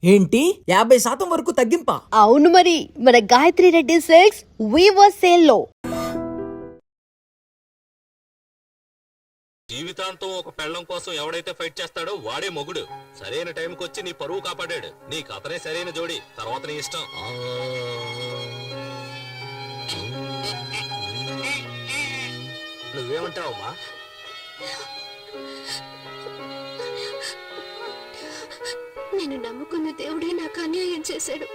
ఏంటి 50% వరకు తగ్గింపా? అవును మరి మన Gayatri Reddy silks weaver sale లో జీవితాంతం ఒక పెళ్ళం కోసం ఎవడైతే ఫైట్ చేస్తాడో వాడే మొగుడు. సరైన టైంకి వచ్చి నీ పరువు కాపాడాడు. నీకు అతనే సరైన జోడి, తర్వాత నీ ఇష్టం. నువ్వేమంటావమ్మా? నేను నమ్ముకున్న దేవుడే నాకు అన్యాయం చేశాడు.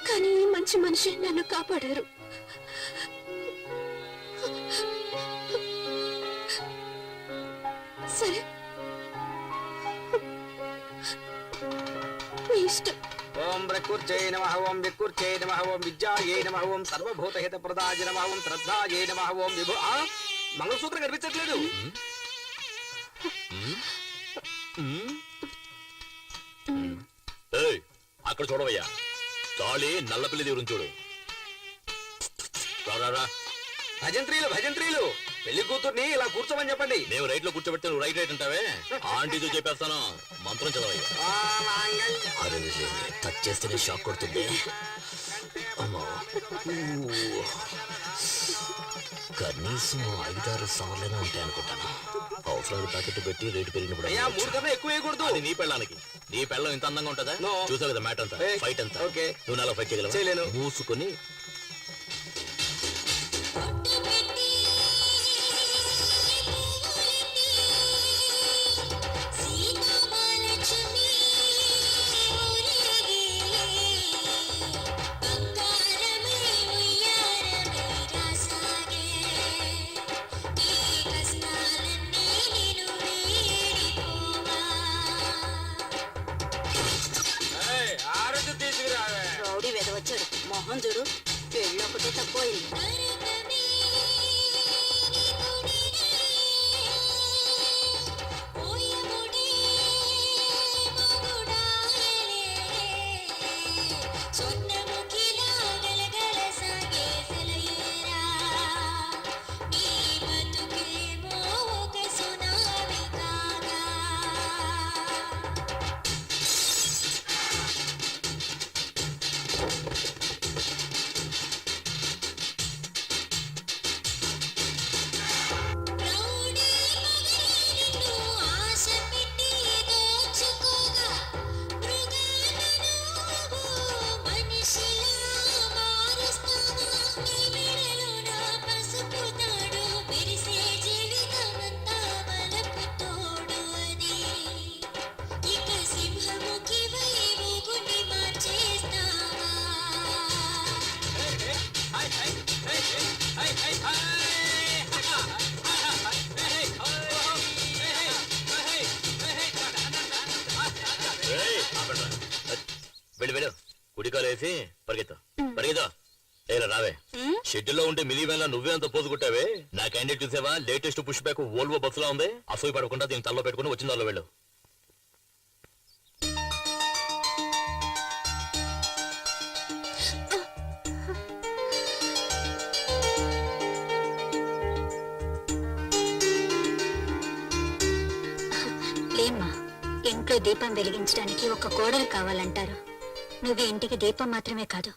కానీ ఈ మంచి మనిషి నన్ను కాపాడారు. సరే, మీ ఇష్టం. ఓం ప్రకృత్యై నమః, ఓం వికృత్యై నమః, ఓం విద్యాయై నమః, ఓం సర్వభూతహిత ప్రదాయ నమః, ఓం శ్రద్ధాయై నమః, ఓం విభు. మంగళసూత్రం కనిపించట్లేదు. అక్కడ చూడవయ్యా, తాళి నల్లపిల్లి దేవుని చూడు. రారా, భజంత్రీలు భజంత్రీలు, పెళ్లి కూతుర్ని ఇలా కూర్చోమని చెప్పండి. మేము రైట్ లో కూర్చోబెడితే నువ్వు రైట్ అంటావే. ఆంటీతో చెప్పేస్తాను, మంత్రం చదవయ్యా. అరే టచ్ చేస్తేనే షాక్ కొడుతుంది. కనీసం 5-6 సవర్లైనా ఉంటాయి అనుకుంటాను. అవసరాలు ప్యాకెట్ పెట్టి రేటు పెరిగినప్పుడు 3 కన్నా ఎక్కువ వేయకూడదు. అది నీ పెళ్ళానికి. నీ పెళ్ళం ఇంత అందంగా ఉంటుందా? చూసావు కదా మ్యాటర్ అంతా, ఫైట్ అంతా. నువ్వు నాలో ఫైట్ చేయగలవా? మూసుకొని రౌడీ వెదవచ్చాడు. మొహం చూడు, పెళ్ళి ఒకటే తక్కువైంది. వెళ్ళు, కుడికాలు వేసి పరిగెత్తా పరిగెత్తా. ఏరా రావే, షెడ్యూల్లో ఉంటే మిలివేళ నువ్వే అంత పోజు కొట్టావే. నా క్యాండిడేట్ చూసావా? లేటెస్ట్ పుష్ బ్యాక్ వోల్వో బస్సులా ఉంది. అసూయ పడకుండా దీన్ని తల్లో పెట్టుకుని వచ్చిన దానిలో వెళ్ళు. లేమ్మా, ఇంట్లో దీపం వెలిగించడానికి ఒక కోడలు కావాలంటారు. నువ్వు ఇంటికి దీపం మాత్రమే కాదు,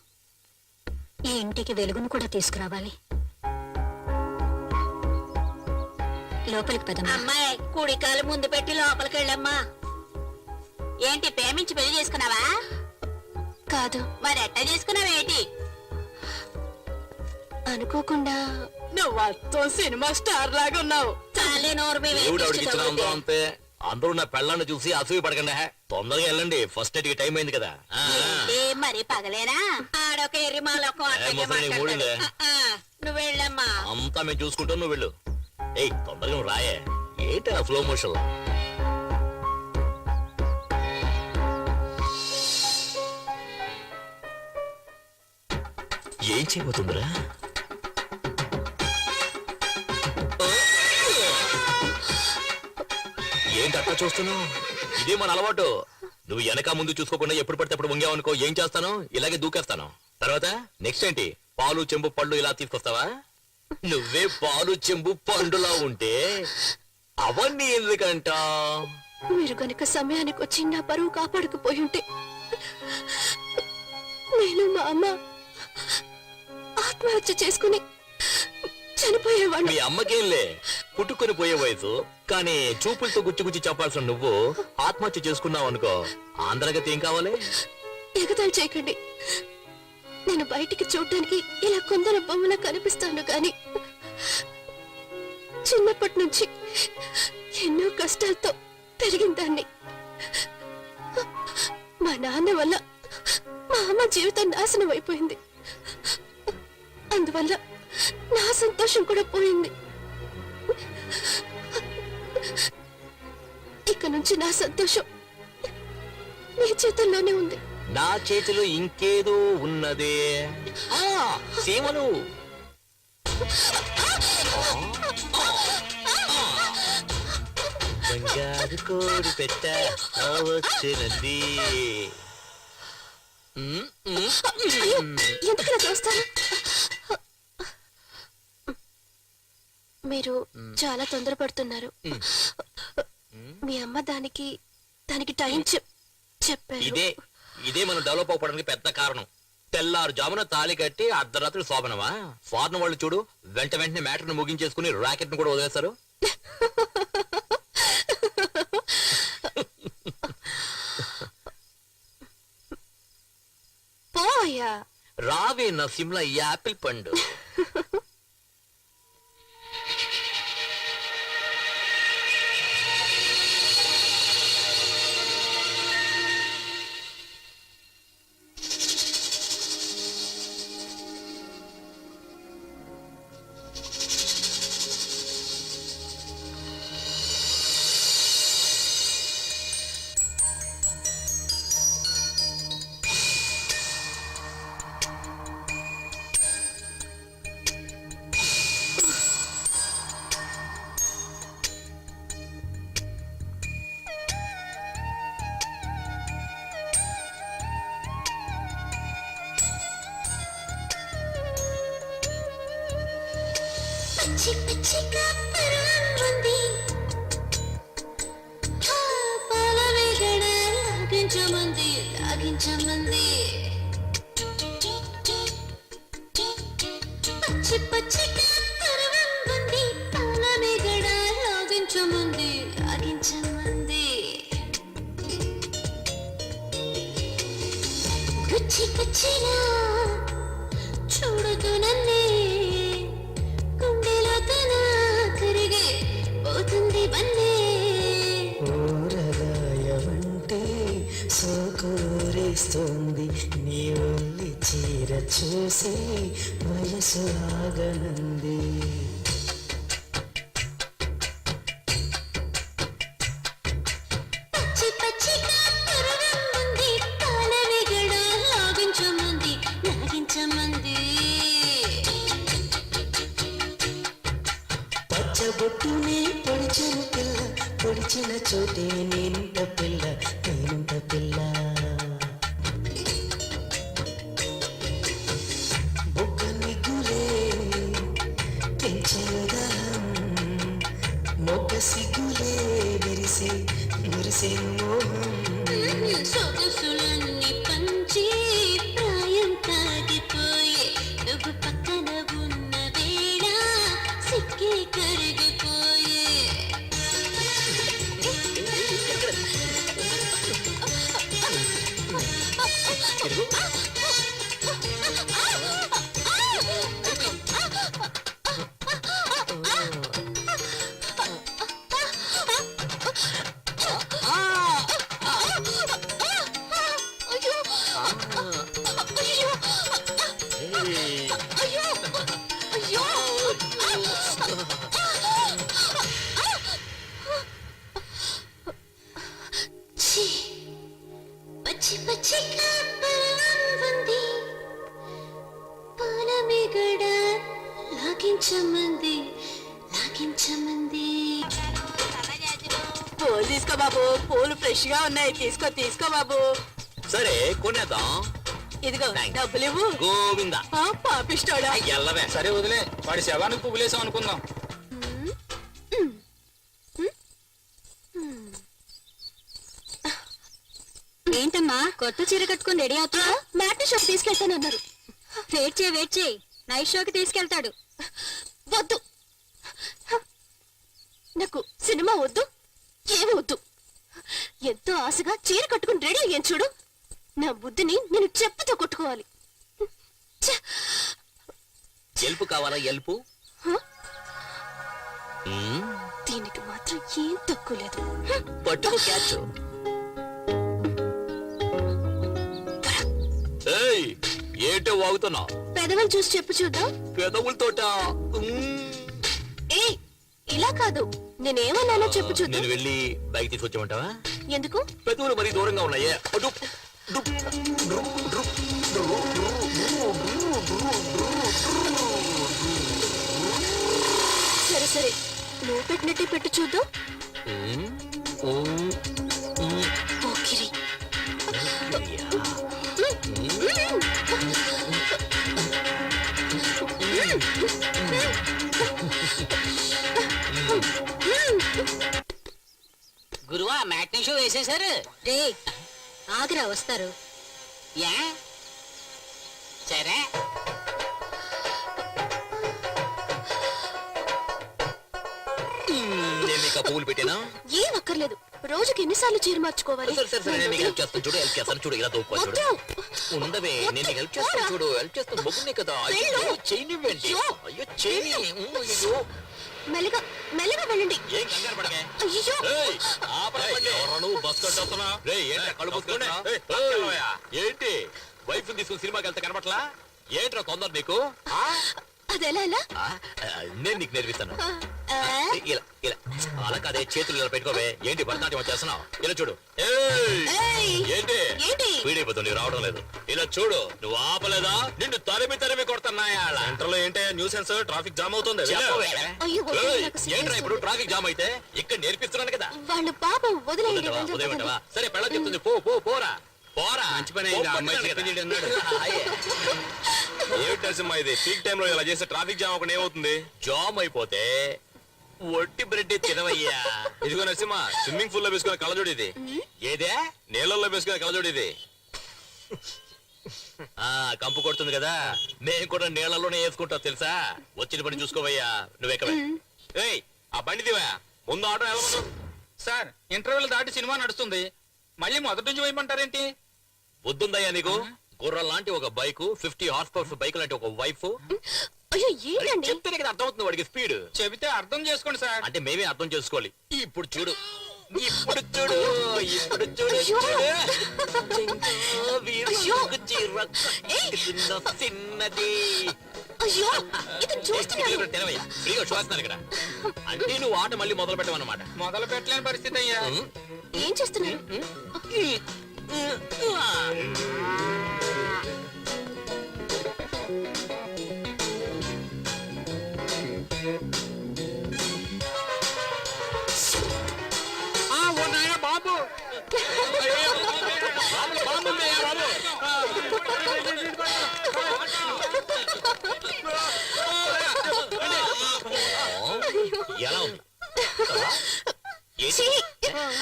ఈ ఇంటికి వెలుగును కూడా తీసుకురావాలి. లోపలికి పదమ్మా. అమ్మాయి, కుడికాలు ముందు పెట్టి లోపలికి వెళ్ళమ్మా. ఏంటి, ప్రేమించి పెళ్లి చేసుకున్నావా? కాదు. మరి ఎట్లా చేసుకున్నావేంటి? అనుకోకుండా. నువ్వు సినిమా స్టార్ లాగా ఉన్నావు. చాలే నోరు మీద. అంతే. అందరూ నా పెళ్ళాన్ని చూసి అసూయ పడకండి. తొందరగా వెళ్ళండి, ఫస్ట్ నైట్ కి టైం అయింది కదా. మరి పగలేనా? ఆడొక ఎర్రిమాలొక్క నువ్వు వెళ్ళమ్మా. అంతా మేము చూసుకుంటాం, నువ్వు వెళ్ళు. ఏయ్ తొందరగా నువ్వు రాయే. ఏంటి ఆ స్లో మోషన్? ఏం చేయబోతుందిరా? ఏంటి అట్లా చూస్తున్నావు? ఇదే మన అలవాటు. నువ్వు వెనక ముందు చూసుకోకుండా ఎప్పుడు పడితే అప్పుడు వంగావనుకో, ఏం చేస్తాను? ఇలాగే దూకేస్తాను. తర్వాత నెక్స్ట్ ఏంటి? పాలు చెంబు పళ్ళు ఇలా తీసుకొస్తావా? నువ్వే పాలు చెంబు పండులా ఉంటే అవన్నీ ఎందుకంట? మీరు గనుక సమయానికి వచ్చి నా పరువు కాపాడకపోయి ఉంటే నేను మా అమ్మ ఆత్మహత్య చేసుకుని చనిపోయేవాడిని. మీ అమ్మకేంలే పుట్టుకొని పోయే వయసు, కానీ చూపులతో గుచ్చి గుచ్చి చెప్పాల్సిన నువ్వు ఆత్మహత్య చేసుకున్నావు అనుకో, ఆంధ్రగతి ఏం కావాలి? ఎగతాళి చేయకండి. నేను బయటికి చూడటానికి ఇలా కొందరు బొమ్మలా కనిపిస్తాను గాని చిన్నప్పటి నుంచి ఎన్నో కష్టాలతో పెరిగిన దాన్ని. మా నాన్న వల్ల మా అమ్మ జీవితం నాశనం అయిపోయింది. అందువల్ల నా సంతోషం కూడా పోయింది. ఇక నుంచి నా సంతోషం నీ చేతుల్లోనే ఉంది. నా చేతిలో ఇంకేదో ఉన్నదే. ఆ, సీమలు. బంగారు కోడి పెట్ట వచ్చినది. ఎందుకలా చూస్తారు? మీరు చాలా తొందరపడుతున్నారు. మీ అమ్మ దానికి టైం చెప్పారు. ఇదే మనం డెవలప్ అవ్వడానికి పెద్ద కారణం. తెల్లారు జామున తాళి కట్టి అర్ధరాత్రి శోభనమా? ఫారెన్ వాళ్ళు చూడు, వెంటనే మ్యాటర్ను ముగించేసుకుని రాకెట్ ను కూడా వదిలేస్తారు. పోయా రావే నా సిమ్లా యాపిల్ పండు. పిచ్చి పిచ్చిగా పరాంగుంది పాలవేగడ లాగించమంది పచ్చి పచ్చిగా పరాంగుంది పాలవేగడ లాగించమంది గుచ్చి గుచ్చిలా చూడదు నన్నే ఊరగాయవంటే సోకూరేస్తుంది నీ ఒళ్ళి చీర చూసి వయసు ఆగనంది. పచ్చబొట్టునే పొడిచెను పిల్ల, పొడిచిన చోటే నేనుంట పిల్ల, నేనుంట పిల్ల. బొగ్గ నిగ్గులే పెంచెను దాహం, మొగ్గ సిగ్గులే విరిసే మురిసే మోహం. సొగసులన్నీ పంచి ప్రాయం తాగిపోయే నువ్వు పక్కన ఉన్న వేళ సిక్కి కరిగిపోయే. పచ్చి పచ్చిగా పరాంగుంది పాలమేగడ లాగించమంది. పూలు తీసుకో బాబు, పూలు ఫ్రెష్ గా ఉన్నాయి. తీసుకో బాబు. సరే కొనేద్దాం. ఇదిగో Thanks. డబ్బులు ఇవ్వు. గోవిందా పాపిస్తాడా? ఎల్లవే. సరే వదిలే, వాడి శవానికి పువ్వులేసాం అనుకుందాం. ఏంటమ్మా కొత్త చీర కట్టుకుని రెడీ అవుతున్నా? మ్యాట్ని షోకి తీసుకెళ్తానన్నారు. వెయిట్ చేయి నైట్ షోకి తీసుకెళ్తాడు. వద్దు, నాకు సినిమా వద్దు, ఏమి వద్దు. ఎంతో ఆశగా చీర కట్టుకుని రెడీ అయ్యాను చూడు. నా బుద్ధిని నేను చెప్పుతో కొట్టుకోవాలి. ఛ! ఎల్పు కావాలా ఎల్పు? హ? మ్మ్. దీనికి మాత్రం ఏం తక్కువ లేదు. పట్టుకో క్యాచ్. ఏయ్ ఏంటో వాగుతున్నా? పెదవులు చూసి చెప్పు చూద్దాం. పెదవులతోట ఏ ఇలా కాదు, నేనేమన్నానో చెప్పు చూద్దాం. నేను వెళ్ళి బైక్ తీసుకొచ్చామంటావా? ఎందుకు? పెదవులు మరీ దూరంగా ఉన్నాయే. అటు. సరే సరే, నువ్వు పెట్టినట్టే పెట్టు చూద్దాం. మ్మ్. మ్మ్. మ్మ్. పోకిరి. గురువా మ్యాట్నీ షో వేసేశారు. రే ఆగిరా వస్తారు. యా సరే నేను నీకు ఆ పువ్వులు పెట్టానా? ఏం అక్కర్లేదు, రోజుకి ఎన్నిసార్లు చీర మార్చుకోవాలి? సరే సరే సరే నేను నీకు హెల్ప్ చేస్తాను చూడు. హెల్ప్ చేస్తాను చూడు. ఇలా దూపో చూడు. వద్దు. ఉండవే నేను నీకు హెల్ప్ చేస్తాను చూడు. హెల్ప్ చేస్తాను మొగ్గునే కదా. అయ్యో చేయనివ్వండి. అయ్యో చేయని. అయ్యో మెల్లగా మెల్లగా వెళ్ళండి. ఏం కంగారు పడకే. అయ్యో, ఏయ్, ఆపరా బండి. ఎవరా నువ్వు బస్ కట్టొస్తున్నా? రేయ్, ఏంట్రా కళ్ళు మూసుకుంటున్నా? ఏంటి వైఫ్ తీసుకుని సినిమాకి వెళ్తే కనబట్లా? ఏంట్రా తొందర నీకు? అదెలా ఎలా? ఆ, నేను నీకు నేర్పిస్తాను. ఆ, ఇలా ఇలా అలా కాదే, చేతులు ఇలా పెట్టుకోవే. ఏంటి భరతనాట్యం చేస్తున్నావు? ఇలా చూడు. ఏయ్, ఏయ్, ఏంటి ఏంటి? వీడైపోతుంది రావడం లేదు. ఇలా చూడు. నువ్వు ఆపలేదా నిన్ను తరిమి కొడుతున్నాయా? సెంటర్ లో ఏంటి న్యూసెన్స్? ట్రాఫిక్ జామ్ అవుతుంది. అయ్యో, వద్దు, నాకు సిగ్గేస్తుంది. ఏంట్రా ఇప్పుడు ట్రాఫిక్ జామ్ అయితే? ఇక్కడ నేర్పిస్తున్నాను కదా. వాళ్ళు పాపం వదిలేయండి. వదిలేమంటావా? వదిలేమంటావా? సరే పెళ్ళ చెప్తుంది. పో పో పోరా పోరా. మంచి పని ఏమిటి నరసింహ ఇది పీక్ టైం లో ఇలా చేస్తే ట్రాఫిక్ జామ్ ఒకటి ఏమవుతుంది? జామ్ అయిపోతే ఒట్టి బ్రెడ్ తినవయ్యా. ఇదిగో నరసింహ స్విమ్మింగ్ పూల్ లో వేసుకునే కళ్ళజోడు ఇది. ఏదే? నీళ్ళల్లో వేసుకునే కళ్ళజోడు ఇది. ఆ కంపు కొడుతుంది కదా, మేము కూడా నీళ్లలోనే వేసుకుంటాం తెలుసా. వచ్చిన పని చూసుకోవయ్యా. నువ్వెక్కవే. ఏయ్ ఆ బండి దివా ముందు ఆటో వెళ్ళమను. సార్ ఇంటర్వెల్ దాటి సినిమా నడుస్తుంది, మళ్ళీ మొదటి నుంచి వేయమంటారేంటి? బుద్ధుందయ్యా నీకు? గుర్రం లాంటి ఒక బైక్, 50 హార్స్ పవర్స్ బైక్ లాంటి ఒక వైఫ్. అయ్యో, ఏంటండి? చెప్తేనే కదా అర్థమవుతుంది వాడికి స్పీడ్. చెబితే అర్థం చేసుకోండి సార్. అంటే మేమే అర్థం చేసుకోవాలి. ఇప్పుడు చూడు. ఇప్పుడు చూడు. ఇప్పుడు చూడు. అయ్యో. చూడు. వీరు అయ్యో. చీర కట్టుకున్న చిన్నది. అయ్యో, ఇతను చూస్తున్నాడు. తెలవయ్యా. ఫ్రీగా చూస్తున్నాను ఇక్కడ. అంటే నువ్వు ఆట మళ్ళీ మొదలు పెట్టమన్నమాట. మొదలు పెట్టలేని పరిస్థితి అయ్యా. ఏం చేస్తున్నారు? బాబు ఎలా ఉంది? ఏంటి? ఛీ!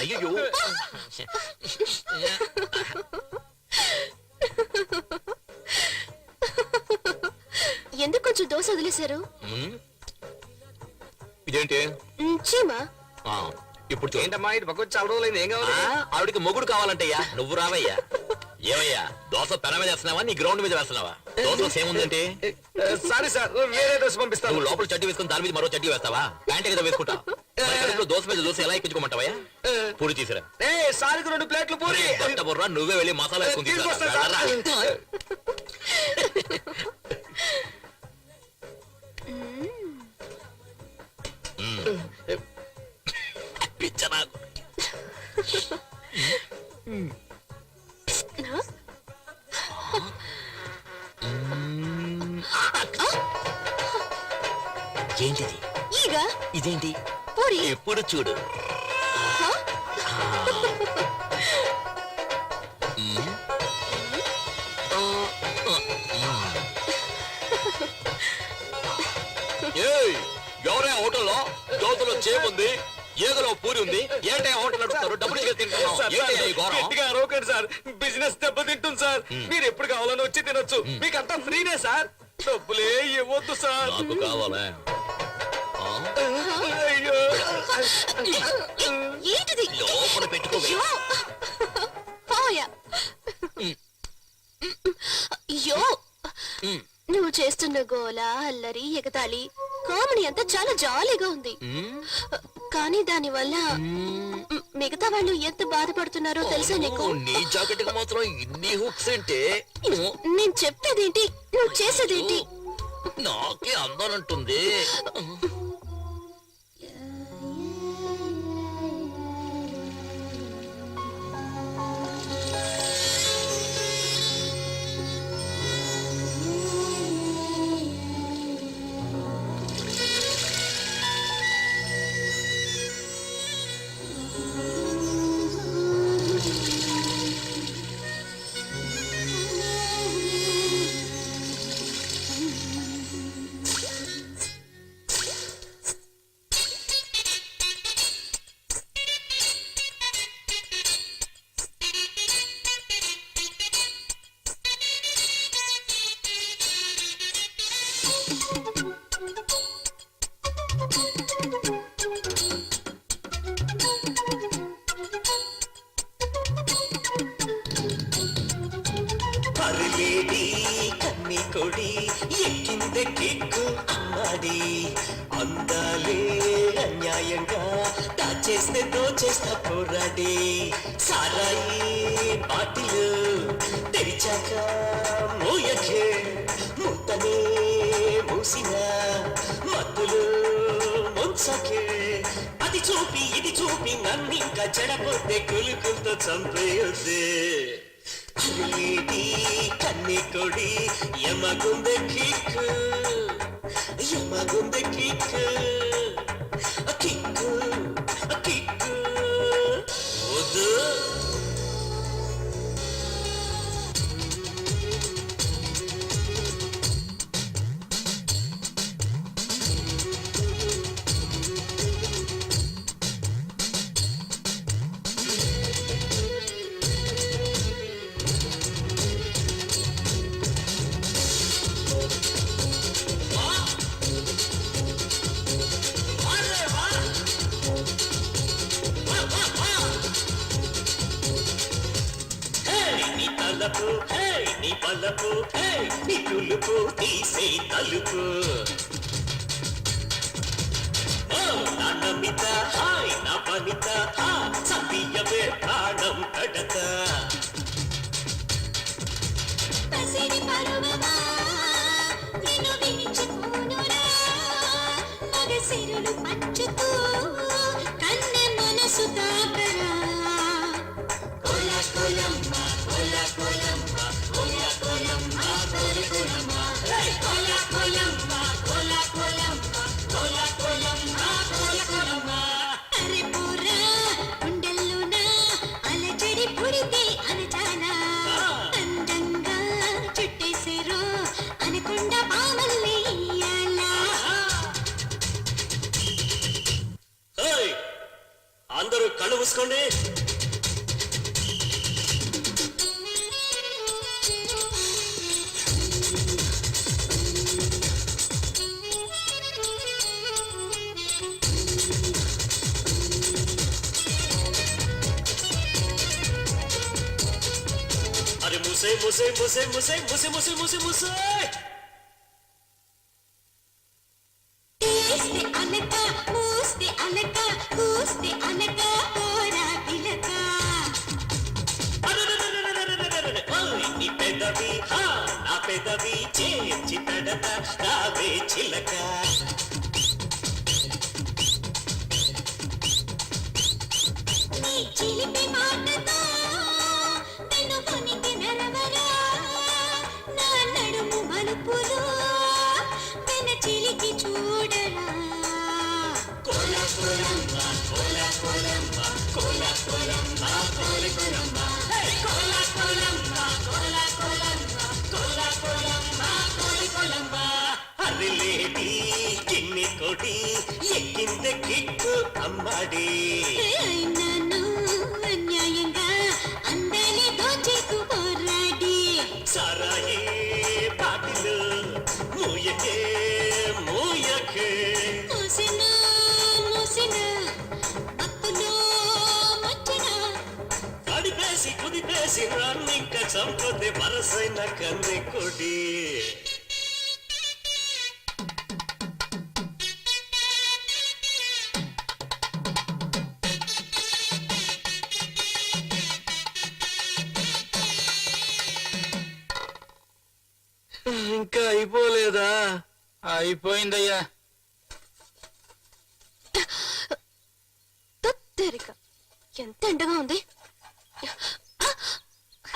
అయ్యో ఎందుకు కొంచెం దోశ వదిలేశారు? ఇదేంటి? చీమా. ఆ, ఇప్పుడు చూడు. ఏంటమ్మా ఇది పక్క చాలా రోజులైంది, ఏం కావాలి? ఆవిడికి మొగుడు కావాలంటయ్యా. నువ్వు రావయ్యా. ఏమయ్యా దోశ పెన మీద వేస్తున్నావా నీ గ్రౌండ్ మీద వేస్తున్నావా? దోశలో సేమ్ ఉందంటే సారీ సార్, వేరే దోశ పంపిస్తాను. నువ్వు లోపల చడ్డీ వేసుకుని దాని మీద మరో చడ్డీ వేస్తావా? ప్యాంట్ ఏదో వేసుకుంటావు. దోశ మీద దోశ ఎలా ఎక్కించుకోమంటావయ్యా? పూరి తీసిరా. సారికి 2 ప్లేట్లు పూరి. దొట్ట బుర్రా, నువ్వే వెళ్ళి మసాలా వేసుకుని తీసుకొస్తా సార్. తీసుకురా. పిచ్చ నాకు. ఏంటిది? ఈగ. ఇదేంటి? పూరి. ఎప్పుడు చూడు. హ? ఏయ్, ఎవరే హోటల్లో దోశలో చేముంది, ఈగలో పూరి ఉంది ఏంటి హోటల్ నడుపుతారు డబ్బులు ఇచ్చి తింటున్నాం. ఏంటి ఈ ఘోరం? గట్టిగా అరవకండి సార్, బిజినెస్ దెబ్బతింటుంది సార్. మీరు ఎప్పుడు కావాలని వచ్చి తినొచ్చు, మీకంతా ఫ్రీనే సార్, డబ్బులే ఇవ్వద్దు సార్. నాకు కావాలా ఆ? అయ్యో ఏంటిది లోపల పెట్టుకో. అయ్యో పోయా. అయ్యో నువ్వు చేస్తున్న గోల అల్లరి ఎగతాళి కామెడీ అంతా చాలా జాలీగా ఉంది. కానీ దాని వల్ల మిగతా వాళ్ళు ఎంత బాధపడుతున్నారో తెలుసా నీకు? నీ జాకెట్ కి మాత్రం ఇన్ని హుక్స్ అంటే నేను చెప్పేదేంటి నువ్వు చేసేదేంటి? నాకే అందాలంటుంది. అరలేడి కన్ని కొడి ఎక్కిందే కిక్కు అమ్మాడి అందాలే అన్యాయంగా దాచేస్తే దోచేస్తా పోరాడి సారాయి బాటిలు తెరిచాక మోయకే ముత్తనే మూసిన మత్తులు ముంచకే అది చూపి ఇది చూపి నన్నింకా చెడపోతే కులుకులతో చంపేయొద్దే అరలేడి కన్ని కొడి యమగుందె కిక్కు యమగుందె కిక్కు కిక్కు కిక్కు వద్దు. నీ తలపు నీ పలపు నీ తులుపు తీసే తలుపు నా నమిత హాయ్ నా పనిత సతీయమే ప్రాణం కడత పసిడి పరువమా నిన్ను విడిచిపోనురా మగసిరులు పంచుతూ కన్నె మనసు తాకరా కోలా కోలమ్మ కోలా కోలమ్మ కోలా కోలమ్మ కోలా కోలమ్మ కోలా కోలమ్మ కోలా కోలమ్మ కోలా కోలమ్మ కోలా కోలమ్మ అరే పోరా గుండెల్లోనా అలజడి పుడితే అనచానా అందంగా చుట్టేసేరో అనకుండా పామల్లి ఇయ్యాలా. అందరూ కళ్ళు మూసుకోండి. అరే ముసే ముసే ముసే ముసే ముసే ముసే ముసే ముసే తీస్తే అనక మూస్తే అనక కూస్తే అనక పోరా పిలక నీ పెదవి నా పెదవి చేర్చి పెడత రావే చిలక నీ చిలిపి మాటతో నన్ను కొనికి నరవరా నా నడుము మలుపులో వెన చిలికి చూడరా కోలా కోలమ్మ కోలా కోలమ్మ కోలా కోలమ్మ కోలా కోలమ్మ కోలా కోలమ్మ కోలా కోలమ్మ కోలా కోలమ్మ కోలా కోలమ్మ అరలేడి కిన్ని కొడి ఎక్కిందే కిక్కు అమ్మాడి కలిపేసి కుదిపేసి రన్నింక చంపొద్దే వరసైన కన్నె కొడి ఇంకా అయిపోలేదా? అయిపోయిందయ్యా. తత్తెరిక ఎంత ఎండగా ఉంది.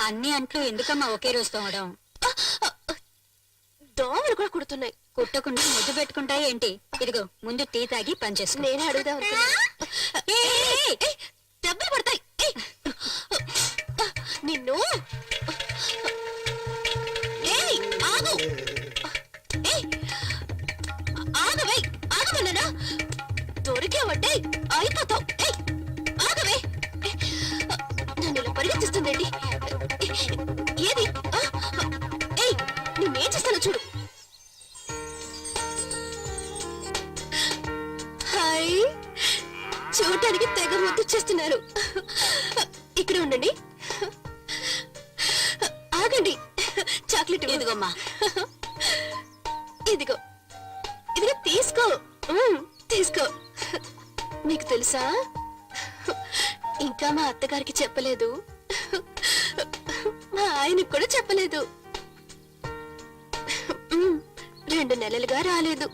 అన్ని అంట్లు ఎందుకమ్మా ఒకే రోజు తోమడం? దోమలు కూడా కుడుతున్నాయి. కుట్టకుండా ముద్దు పెట్టుకుంటాయి ఏంటి? ఇదిగో ముందు టీ తాగి పనిచేసుకో. నేనే అడుగుదాం అనుకున్నా. ఏయ్, దెబ్బలు పడతాయి. ఏయ్, నిన్ను ఏయ్, ఆగు. ఏయ్, ఆగవే, ఆగమన్నానా? దొరికావంటే అయిపోతావు. ఏయ్, ఆగవే. నన్ను ఇలా పరిగెత్తిస్తుందండి. ఏది? ఏయ్, నేనేం చేస్తానో చూడు. హాయ్, చూడటానికి తెగ ముద్దు చేస్తున్నారు. ఇక్కడ ఉండండి. ఆగండి. చాక్లెట్ ఇదిగోమ్మా. ఇదిగో, ఇదిగో తీసుకో. తీసుకో. మీకు తెలుసా, ఇంకా మా అత్తగారికి చెప్పలేదు, మా ఆయనకు కూడా చెప్పలేదు. 2 నెలలుగా రాలేదు.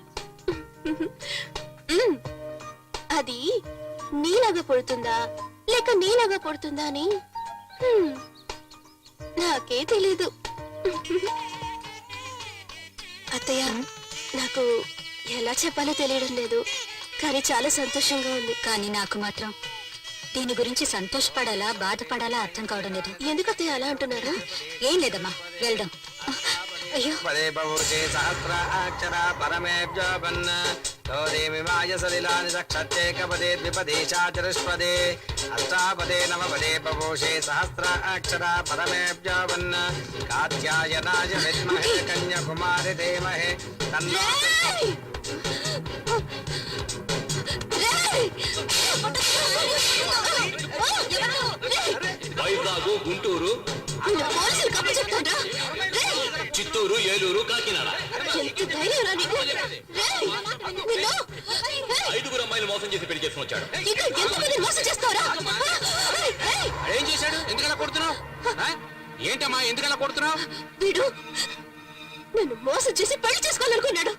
అది నీలాగా పుడుతుందా లేక నీలాగా పుడుతుందా అని నాకే తెలీదు. అత్తయ్య, నాకు ఎలా చెప్పాలో తెలియడం లేదు, కానీ చాలా సంతోషంగా ఉంది. కానీ నాకు మాత్రం దీని గురించి సంతోషపడాలా బాధపడాలా అర్థం కావడం లేదు. ఎందుకు అత్తయ్య అలా అంటున్నారు? ఏం లేదమ్మా, వెళ్దాం. అయ్యో, పదే బహుశే సహస్రాక్షర పరమేభ్యోపన్న తోదేమిమాయ సలిలాని సక్షత్యేకపదే ద్విపదే చాచతుష్పదే అష్టాపదే నవపదే బహుశే సహస్రాక్షర పరమేభ్యోపన్న కాత్యాయనాయ విద్మహే కన్యాకుమారి ధీమహి తన్నో రేయ్! రేయ్! వైజాగ్, గుంటూరు, నిన్ను పోలీసులు కప్పు చెప్తాడ్రా. చిత్తూరు, ఏలూరు, కాకినాడ ఎంత ధైర్యం రా నీకు? రేయ్! నిన్ను 5 అమ్మాయిలు మోసం చేసి పెళ్లి చేసుకుని వచ్చాడు. ఇంకా ఎంతమంది మోసం చేస్తావురా? రేయ్! ఏం చేశాడు? ఎందుకలా కొడుతున్నావు? ఏంటమ్మా ఎందుకలా కొడుతున్నావు? వీడు నన్ను మోసం చేసి పెళ్లి చేసుకోవాలనుకున్నాడు.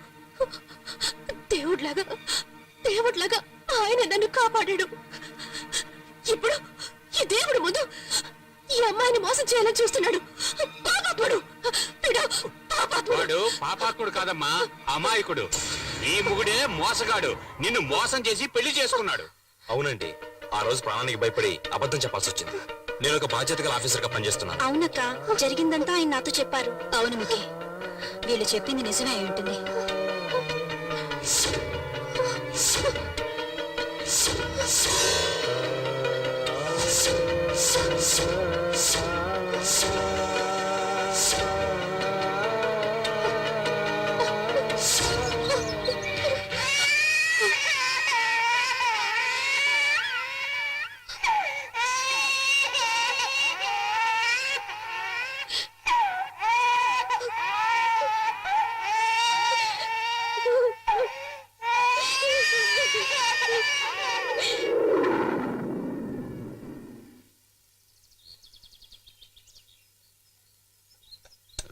దేవుడిలాగా దేవుడిలాగా ఆయన నన్ను కాపాడాడు. ఇప్పుడు ఈ దేవుడు ముందు ఈ అమ్మాయిని మోసం చేయాలని చూస్తున్నాడు. పాపాత్ముడు వీడు, పాపాత్ముడు. వాడు పాపాత్ముడు కాదమ్మా, అమాయకుడు. నీ మొగుడే మోసగాడు, నిన్ను మోసం చేసి పెళ్లి చేసుకున్నాడు. అవునండి, ఆ రోజు ప్రాణానికి భయపడి అబద్ధం చెప్పాల్సి వచ్చింది. నేను ఒక బాధ్యత గల ఆఫీసర్ గా పనిచేస్తున్నాను. అవునక్క, జరిగిందంతా ఆయన నాతో చెప్పారు. అవును ముఖి, వీళ్ళు చెప్పింది నిజమే అయి ఉంటుంది.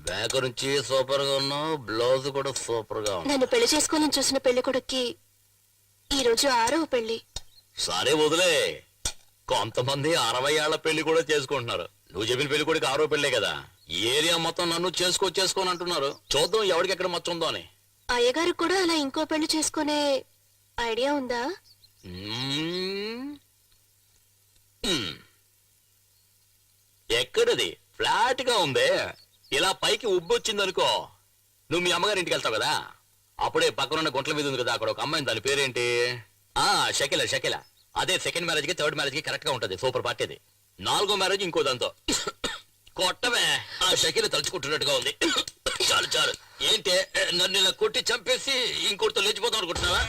బ్యాక్ నుంచి సూపర్ గా ఉన్నావు, బ్లౌజ్ కూడా సూపర్ గా ఉంది. నన్ను పెళ్లి చేసుకోవాలని చూసిన పెళ్లి కొడుక్కి ఈ రోజు 6వ పెళ్లి. సరే వదిలే, కొంతమంది 60 ఏళ్ల పెళ్లి కూడా చేసుకుంటున్నారు. నువ్వు చెప్పిన పెళ్లి కొడుకు 6వ పెళ్లే కదా. ఈ ఏరియా మొత్తం నన్ను చేసుకోని అంటున్నారు. చూద్దాం ఎవరికి ఎక్కడ మచ్చుందో అని. అయ్యగారు కూడా అలా ఇంకో పెళ్లి చేసుకునే ఐడియా ఉందా? ఎక్కడది? ఫ్లాట్ గా ఉందే. ఇలా పైకి ఉబ్బొచ్చిందనుకో, నువ్వు మీ అమ్మగారి ఇంటికి వెళ్తావు కదా, అప్పుడే పక్కనున్న గుంట్ల మీద ఉంది కదా, అక్కడ ఒక అమ్మాయి, దాని పేరేంటి? షకిల. అదే సెకండ్ మ్యారేజ్ కి థర్డ్ మ్యారేజ్ కి కరెక్ట్ గా ఉంటది. సూపర్ పార్టీ అది. 4వ మ్యారేజ్ ఇంకో దాంతో. కొట్టమే, ఆ షకిల తలుచుకుంటున్నట్టుగా ఉంది. చాలు ఏంటే నన్ను ఇలా కొట్టి చంపేసి ఇంకోటితో లేచిపోతాం అనుకుంటున్నావా?